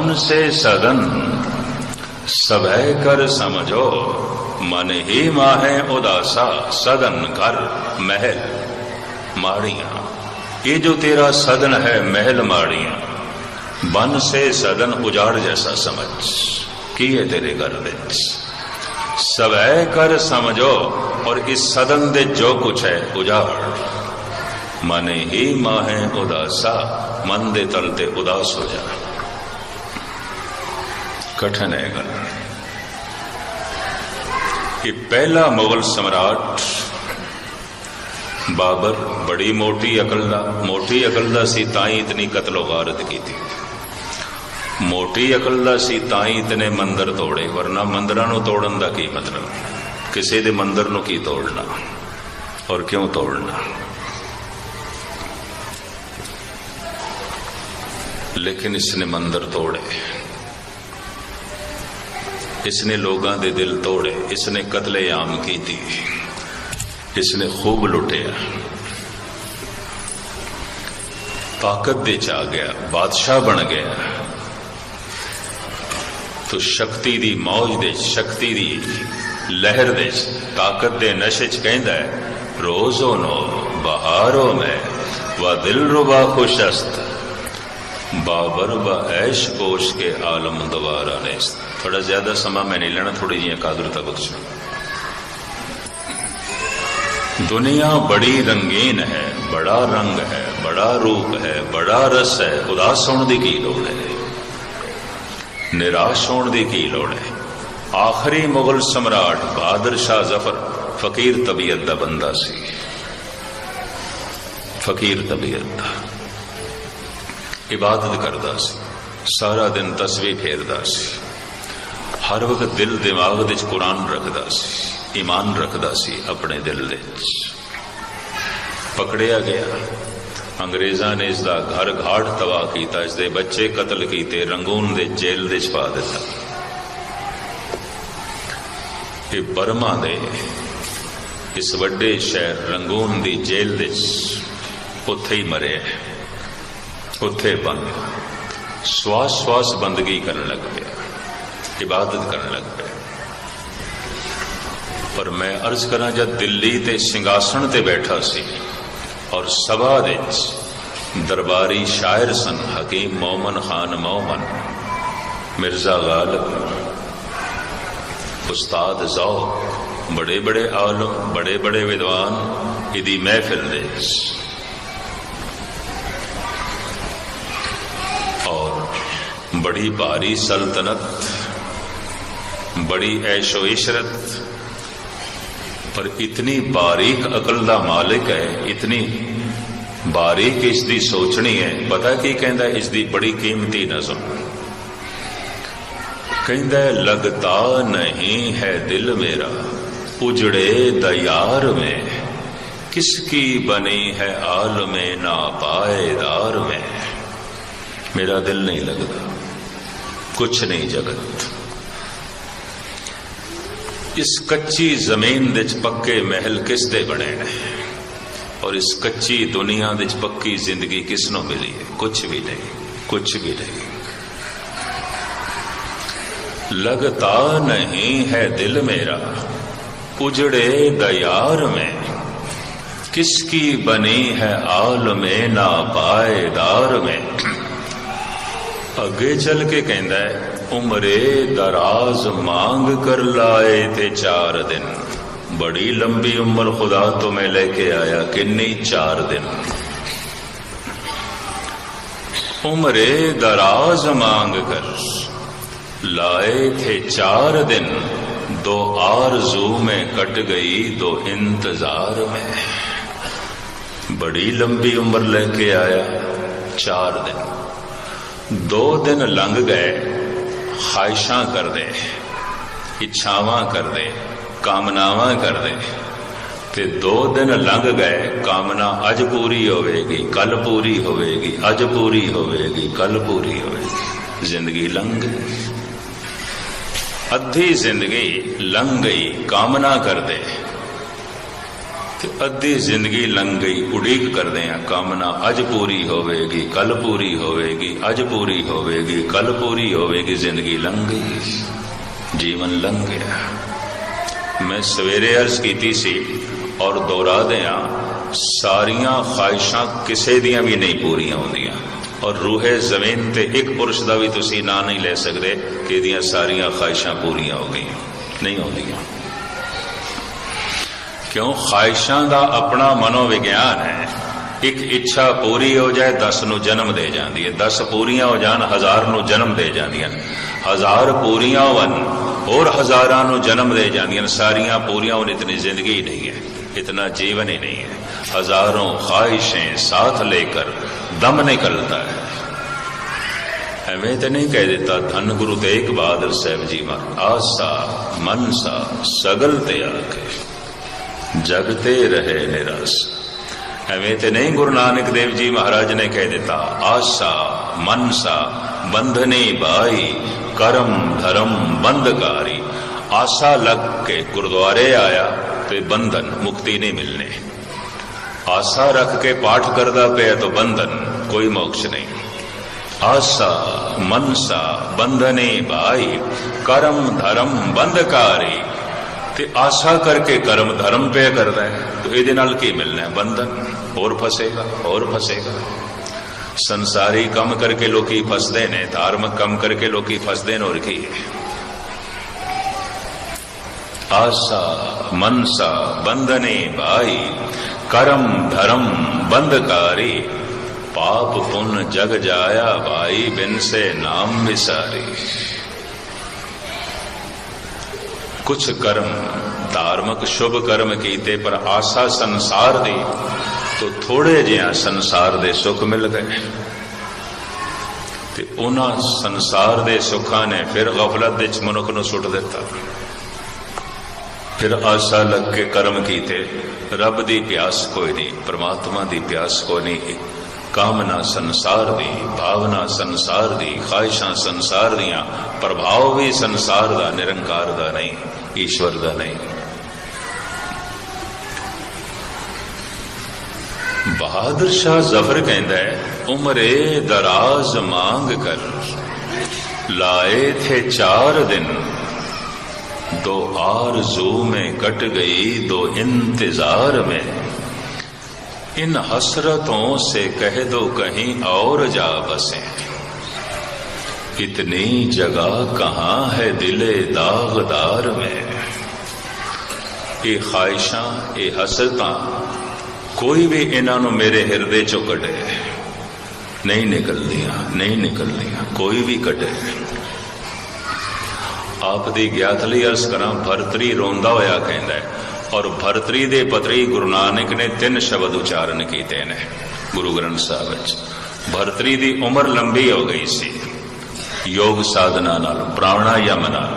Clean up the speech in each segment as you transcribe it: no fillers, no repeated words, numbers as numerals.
बन से सदन सभय कर समझो, मन ही माहे उदासा सदन कर महल माड़ियां। ये जो तेरा सदन है महल माड़ियां, बन से सदन उजाड़ जैसा समझ की है तेरे घर विच। सवै कर समझो, और इस सदन दे जो कुछ है उजाड़। मन ही माहे उदासा, मन दे तलते उदास हो जा। कठिन है गल। कि पहला मुगल सम्राट बाबर बड़ी मोटी अकल दा सी, ताई इतनी कत्लो गारत की थी। मोटी अकल दा सी ताई इतने मंदिर तोड़े, वरना मंदिरां नूं तोड़न दा की मतलब? किसी दे मंदिर नूं की तोड़ना और क्यों तोड़ना? लेकिन इसने मंदिर तोड़े, इसने लोगों के दिल तोड़े, इसने कत्लेआम की थी, इसने खूब लुटिया, ताकत दे च आ गया, बादशाह बन गया। तो शक्ति दी मौज दे, शक्ति दी लहर दे, ताकत दे नशे च कहंदा है, रोजो नो बहारों में व दिल रुबा खुशस्त, बाबर व ऐश कोश के आलम दोबारा ने। थोड़ा ज्यादा समा मैं नहीं लेना, थोड़ी जी एकाग्रता बख्शो। दुनिया बड़ी रंगीन है, बड़ा रंग है, बड़ा रूप है, बड़ा रस है, उदास होने की की लोड़ है, निराश होने की लोड़ है। आखिरी मुगल सम्राट बहादुर शाह जफर फकीर तबीयत दा बंदा सी, फकीर तबीयत दा। इबादत करदा सी, सारा दिन तस्वीर फेरदा सी, हर वक्त दिल दिमाग विच कुरान रखदा सी, ईमान रखदा सी अपने दिल विच। पकड़िया गया, अंग्रेज़ां ने इसका घर घाट तबाह किया, इसके बच्चे कतल किए, रंगून दे जेल दे पा दिता। ये बर्मा दे इस वड्डे शहर रंगून दी जेल दे उत्थे ही मरे, उत्थे बंद, श्वास श्वास बंदगी करने लग गया, इबादत करने लग गया। पर मैं अर्ज करा, जब दिल्ली ते सिंघासन ते बैठा सी और सभा दे दरबारी शायर सन हकीम मोमन खान मोमन, मिर्जा गालिब, उस्ताद ज़ौक़, बड़े बड़े आलम, बड़े बड़े विद्वान इदी महफिल दे, और बड़ी भारी सल्तनत, बड़ी ऐशो इशरत, पर इतनी बारीक अकल दा मालिक है, इतनी बारीक इसकी सोचनी है। पता की कहंदा, इसकी बड़ी कीमती नज़म कहंदा, लगता नहीं है दिल मेरा उजड़े दयार में, किसकी बनी है आल में ना पाएदार में। मेरा दिल नहीं लगता, कुछ नहीं जगत। इस कच्ची जमीन दे पक्के महल किस दे बने ने, और इस कच्ची दुनिया दे पक्की जिंदगी किसनों मिली है? कुछ भी नहीं, कुछ भी नहीं। लगता नहीं है दिल मेरा उजड़े दयार में, किसकी बनी है आल में ना पाएदार में। अगे चल के कहंदा है, उम्रे दराज मांग कर लाए थे 4 दिन, बड़ी लंबी उम्र खुदा तो मैं लेके आया, किन्नी 4 दिन। उम्रे दराज मांग कर लाए थे 4 दिन, 2 आरज़ू में कट गई 2 इंतजार में। बड़ी लंबी उम्र लेके आया, 4 दिन, 2 दिन लंघ गए, ख्वाहिशां कर दे, इच्छावां कर दे, कामनावां कर दे, ते 2 दिन लंघ गए, कामना अज पूरी होवेगी, कल पूरी होवेगी, अज पूरी होवेगी, कल पूरी होवेगी। जिंदगी लंघ गई, अद्धी जिंदगी लंघ गई, कामना कर दे, अद्धी जिंदगी लंघ गई, उड़ीक करते हैं कामना अज पूरी होवेगी कल पूरी होवेगी, अज पूरी होवेगी कल पूरी होवेगी। जिंदगी लंघ गई, जीवन लंघ गया। मैं सवेरे अर्ज की सी और दोहरा दिया, सारिया ख्वाहिशां किसी दियां भी नहीं पूरियां होंदियां, और रूहे जमीन ते एक पुरुष का भी तुसी ना नहीं ले सकते कि इहदियां सारियां ख्वाहिशां पूरियां हो गई, नहीं होंदियां। क्यों? ख्वाहिशां दा अपना मनोविज्ञान है। एक इच्छा पूरी हो जाए 10 नूं जन्म दे जाती है, 10 पूरियां हो जान 1000 नूं जन्म दे जांदियां, 1000 पूरियां होवन और 1000 नूं जन्म दे जांदियां। सारियां पूरियां होने इतनी जिंदगी ही नहीं है, इतना जीवन ही नहीं है। हजारों ख्वाहिशें साथ लेकर दम निकलता है। हमें तो नहीं कह देता धन गुरु तेग बहादुर साहब जी मां, आसा मनसा सगल त्याग जगते रहे निराश। हमें तो नहीं गुरु नानक देव जी महाराज ने कह देता, आशा मनसा बंधने बाई करम धर्म बंधकारी। आशा लग के गुरुद्वारे आया तो बंधन मुक्ति नहीं मिलने, आशा रख के पाठ करता पे तो बंधन कोई मोक्ष नहीं। आशा मनसा बंधने बाई करम धर्म बंधकारी। ते आशा करके कर्म धर्म पे करता है तो ये की मिलना है? बंधन, और फसेगा और फसेगा। संसारी कम करके लोग फसते ने, धार्मिक कम करके लोग फसते हैं। और की आशा मनसा बंधने बाई कर्म धर्म बंधकारी। पाप पुण्य जग जाया भाई बिन से नाम विसारी। कुछ कर्म धार्मिक शुभ कर्म कीते पर आशा संसार दी तो थोड़े जिहा संसार दे सुख मिल गए, ते उन्हां संसार दे सुखां ने फिर गफलत विच मनुख नूं सुट दिता। फिर आशा लग के कर्म कीते, रब दी प्यास कोई नहीं, परमात्मा दी प्यास कोई नहीं। कामना संसार दी, भावना संसार दी, ख्वाहिशां संसार दियां, प्रभाव भी संसार दा, निरंकार दा नहीं, ईश्वर दा नहीं। बहादुर शाह जफर कहता है, उम्रे दराज मांग कर लाए थे 4 दिन, 2 आरज़ू में कट गई 2 इंतजार में। इन हसरतों से कह दो कहीं और जा बसे, इतनी जगह कहाँ है दिले दागदार में। ये ख्वाहिशां ये हसरतां कोई भी इन्हों मेरे हिरदे चो कटे नहीं निकलदियां, नहीं निकलदियां, कोई भी कटे। आप दी ज्ञात लई अर्ज करा, भरतरी रोंदा होया कहंदा है, और भरतरी दे पत्री गुरु नानक ने 3 शब्द उच्चारण किए ने गुरु ग्रंथ साहब विच। भरतरी दी उम्र लंबी हो गई सी योग साधना नाल, प्राणायाम नाल,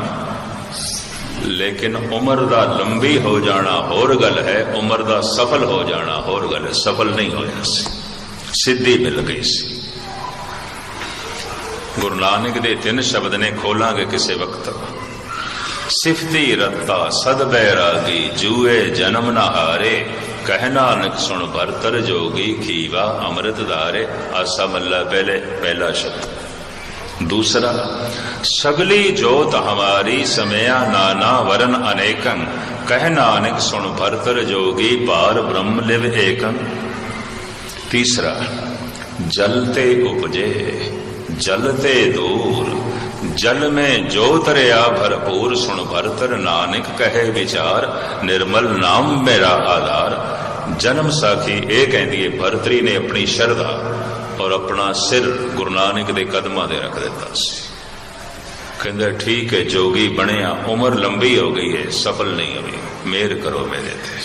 लेकिन उम्र दा लंबी हो जाना होर गल है, उम्र दा सफल हो जाना होर गल है। सफल नहीं होया सी, सिद्धि मिल गई सी। गुरु नानक दे 3 शब्द ने खोलांगे किसी वक्त। सिफती रत्ता सद बैरागी जूए जन्म न हारे, कह नानक सुन भरतर जोगी खीवा अमृत धारे। आसा मल्ला पहला शब्द। दूसरा, सगली जोत हमारी समया नाना वरन अनेकं, कह नानक सुन भरतर जोगी पार ब्रह्म लिव एकं। तीसरा, जलते उपजे जलते दूर, जल में जोत रहा भरपूर, सुन भरतर नानक कहे विचार, निर्मल नाम मेरा आधार। जन्म साखी ये कहती है, भरतरी ने अपनी शरधा और अपना सिर गुरु नानक के कदमां दे रख दिता सी। कहंदा ठीक है जोगी बनिया, उम्र लंबी हो गई है, सफल नहीं हुई, मेहर करो मेरे थे,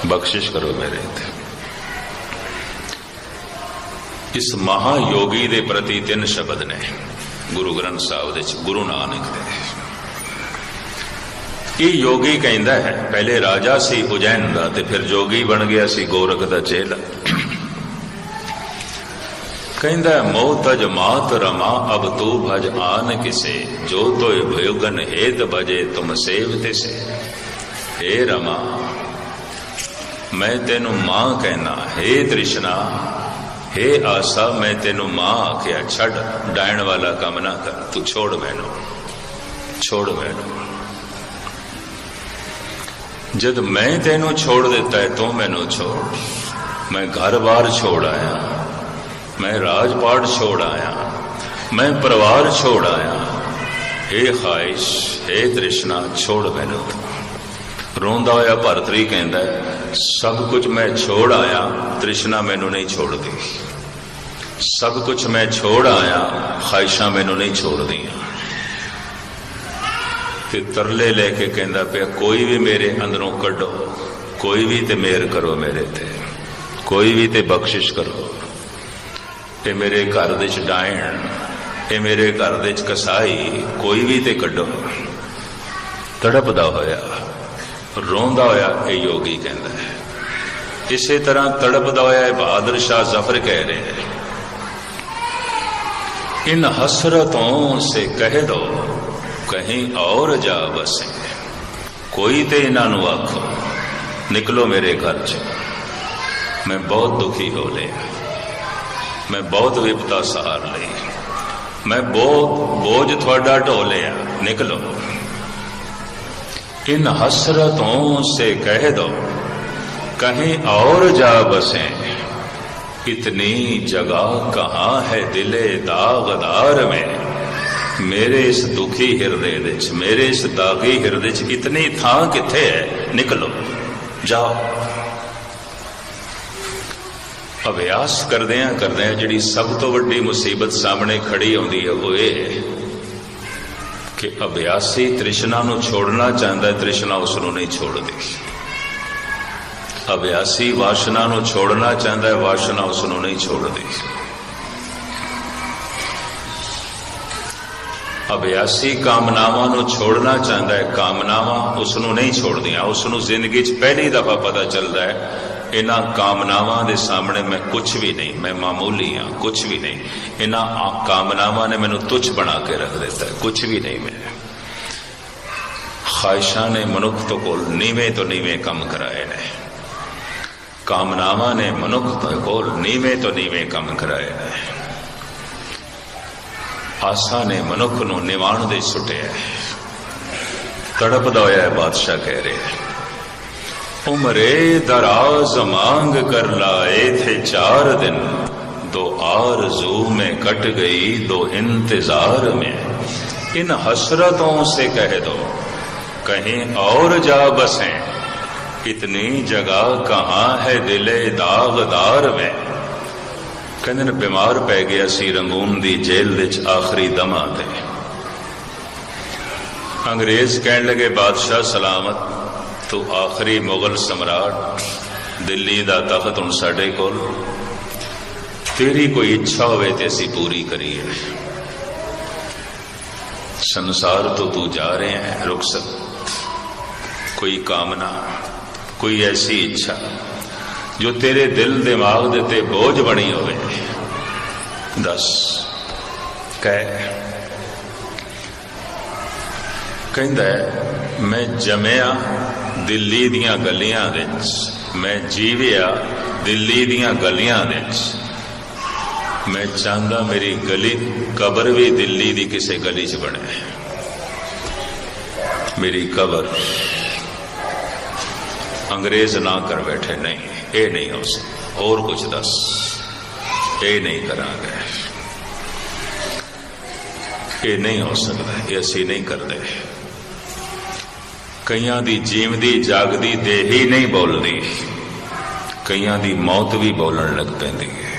बख्शिश करो मेरे थे। इस महायोगी दे प्रति 3 शब्द ने गुरु ग्रंथ साहब दे गुरु नानक दे। ये योगी कहंदा है, पहले राजा सी उजैन दा ते फिर जोगी बन गया सी गोरख दा चेला। कहंदा है, मोहतज मात रमा अब तू भज आन किसे, जो तो भयुगन हेत भजे तुम सेवते से। हे रमा, मैं तेनू मां कहना, हे तृष्णा, हे आसा, मैं तेनू मां आख्या। छड़ डायण वाला काम ना कर, तू छोड़ मैनू, छोड़ मैनू। जद मैं तेनू छोड़ देता है तो मैनू छोड़। मैं घर बार छोड़ आया, मैं राजपाट छोड़ आया, मैं परिवार छोड़ आया। हे ख्वाहिश, हे तृष्णा, छोड़ मैनू। रोंदा होया भरतरी कहंदा है, सब कुछ मैं छोड़ आया, तृष्णा मैनू नहीं छोड़ती। सब कुछ मैं छोड़ आया, ख्वाहिशां मैनू नहीं छोड़ दियां। ते तरले लेके कहंदा पिया, कोई भी मेरे अंदरों कड्डो, कोई भी ते मेहर करो मेरे ते, कोई भी ते बख्शिश करो। ते मेरे घर दे च डायण, ते मेरे घर दे च कसाई, कोई भी ते कड्डो। तड़पदा होया, रोंदा होया ये योगी कहता है। इसे तरह तड़पदा होया बहादुर शाह जफर कह रहे हैं, इन हसरतों से कह दो कहीं और जा बसे। कोई ते इन्हों आखो निकलो मेरे घर च, मैं बहुत दुखी हो लिया, मैं बहुत विपता सहार ली, मैं बहुत बोझ थोड़ा ढो लिया, निकलो। इन हसरतों से कह दो कहीं और जा बसे। इतनी जगह कहाँ है दिले दागदार में, मेरे इस दुखी हिरदे विच, मेरे इस दागी हिरदे च इतनी थां किथे है, निकलो जाओ। अभ्यास करदियां करदियां जिहड़ी सब तो वड्डी मुसीबत सामने खड़ी आउंदी है वो ये कि अभ्यासी तृष्णा नूं छोड़ना चाहता है, तृष्णा उसनूं नहीं छोड़ती। अभ्यासी वासना नूं छोड़ना चाहता है, वासना उसनूं नहीं छोड़ती। अभ्यासी कामनावां नूं छोड़ना चाहता है, कामनावां उसनूं नहीं छोड़दियां। उसनूं जिंदगी च पहली दफा पता चलता है, इन्हां कामनावां दे सामने मैं कुछ भी नहीं, मैं मामूली हाँ, कुछ भी नहीं। इन्हां कामनावां ने मैनूं तुच्छ बना के रख देता है, कुछ भी नहीं मैं। ख्वाहिशां ने मनुख तो कोल नीवें तो नीवें कम कराए ने, कामनावां ने मनुख तो कोल नीवें तो नीवें कम कराए ने। आसा ने मनुख नूं निवाण दे सुटिया। तड़पदा होया बादशाह कह रहे हैं, उम्रे दराज मांग कर लाए थे 4 दिन, 2 आरज़ू में कट गई 2 इंतजार में। इन हसरतों से कह दो कहीं और जा बसें। इतनी जगह कहाँ है दिले दागदार में। कहते ने बीमार पै गया सी रंगून दी जेल विच आखिरी दमा ते। अंग्रेज कहने लगे, बादशाह सलामत, तू आखिरी मुगल सम्राट, दिल्ली दा तख्त हुण साडे कोल, तेरी कोई इच्छा होवे ते असीं पूरी करिए। संसार तो तू जा रहे हैं, रुखसत, कोई कामना, कोई ऐसी इच्छा जो तेरे दिल दिमाग दे ते बोझ बनी होवे, दस कह। कहंदा है, मैं जमिया दिल्ली दियां गलियां विच, मैं जीविया दिल्ली दियां गलियां विच। मैं चाहता मेरी गली कबर भी दिल्ली दी किसी गली च बने, मेरी कबर। अंग्रेज ना कर बैठे, नहीं ये नहीं हो सकता, और कुछ दस, ये नहीं करांगे, ये नहीं हो सकता, ये असी नहीं करते। कईयां दी जीवदी जागदी देह ही नहीं बोलती, कईयां दी मौत भी बोलन लग पैंदी है,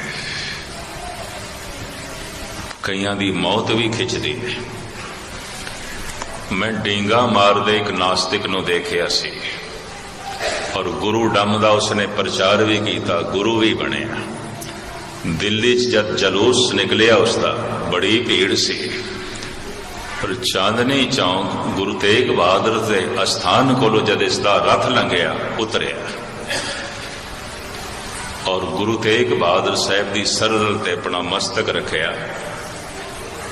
कईयां दी मौत भी खिंचदी है। मैं डींगा मारदे एक नास्तिक नूं देखिया सी, और गुरु डम दा उसने प्रचार भी किया, गुरु भी बनिया। दिल्ली च जब जलूस निकलिया उसका, बड़ी भीड़ सी, और चांदनी चौक गुरु तेग बहादुर के अस्थान को जब इसका रथ लंघिया उतरिया, और गुरु तेग बहादुर साहब की सरल ते अपना मस्तक रखिया,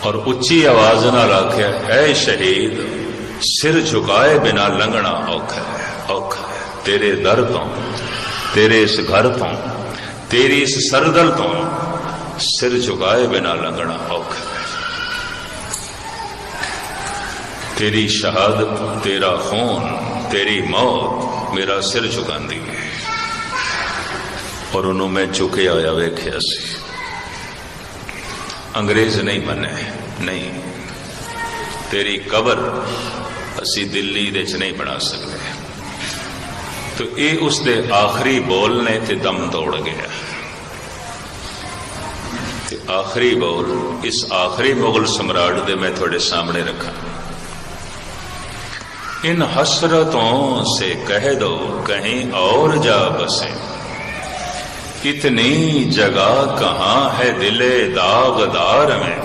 और उच्ची आवाज नाल आख्या, ऐ शहीद, सिर झुकाए बिना लंघना औखा है, औखा है। तेरे दर तो तेरे इस घर तो, तेरी इस सरदल तो सिर झुकाए बिना लंघना औखा है। तेरी शहादत, तेरा खून, तेरी मौत मेरा सिर झुकांदी है। और उन्होंने मैं झुके आया वेख्या सी। अंग्रेज नहीं मने, नहीं। तेरी कबर असी दिल्ली दे च नहीं बना सकते। तो ये उसके आखिरी बोल ने ते दम तोड़ गया। ते आखिरी बोल इस आखिरी मुगल सम्राट दे मैं थोड़े सामने रखा। इन हसरतों से कह दो कहीं और जा बसे, इतनी जगह कहाँ है दिले दागदार में।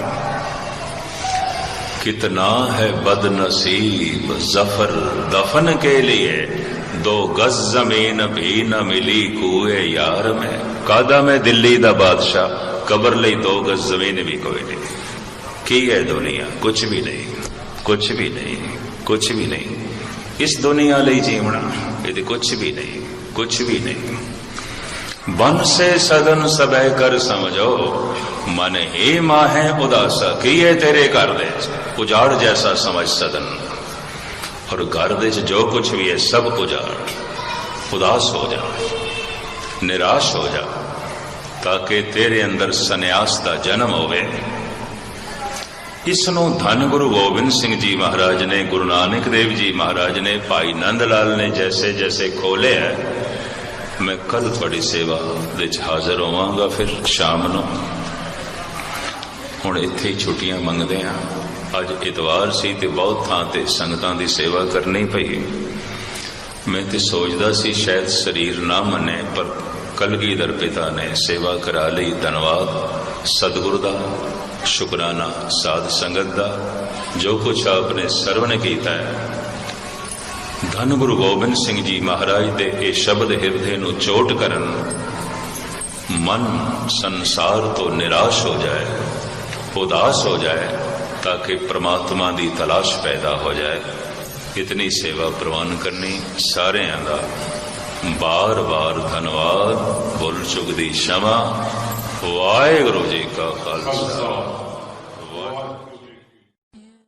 कितना है बदनसीब जफर दफन के लिए, 2 गज जमीन भी न मिली कुए यार में। कादा में दिल्ली दा बादशाह, कबर लई 2 गज जमीन भी कोई नहीं। की है दुनिया? कुछ भी नहीं, कुछ भी नहीं, कुछ भी नहीं। इस दुनिया लई जीवना ये कुछ भी नहीं, कुछ भी नहीं। बन से सदन सबह कर समझो, मन ही माहे उदासा। की है तेरे घर दे उजाड़ जैसा समझ सदन, और घर दे जो कुछ भी है सब उजाड़। उदास हो जा, निराश हो जा, ताकि तेरे अंदर सन्यास का जन्म होवे। इसनों धन गुरु गोबिंद सिंह जी महाराज ने, गुरु नानक देव जी महाराज ने, भाई नंद लाल ने जैसे जैसे खोले है। मैं कल थोड़ी सेवा विच हाजिर होवांगा फिर शाम नूं। हुण इत्थे ही छुट्टियां मंगदे हां। अज इतवार सी ते बहुत थां ते संगतां दी सेवा करनी पई। मैं ते सोचदा सी शायद शरीर ना मने, पर कलगीधर पिता ने सेवा करा ली। धन्यवाद सतगुरु दा, शुकराना साध संगत दा, जो कुछ आपने सरवण कीता है। धन गुरु गोबिंद सिंह जी महाराज दे ये शब्द हिरदे नूं चोट करन, मन संसार तो निराश हो जाए, उदास हो जाए, ताकि परमात्मा की तलाश पैदा हो जाए। इतनी सेवा प्रवान करनी सारे दा बार बार धन्यवाद। भुल चुक दी क्षमा। वाहिगुरू जी का खालसा।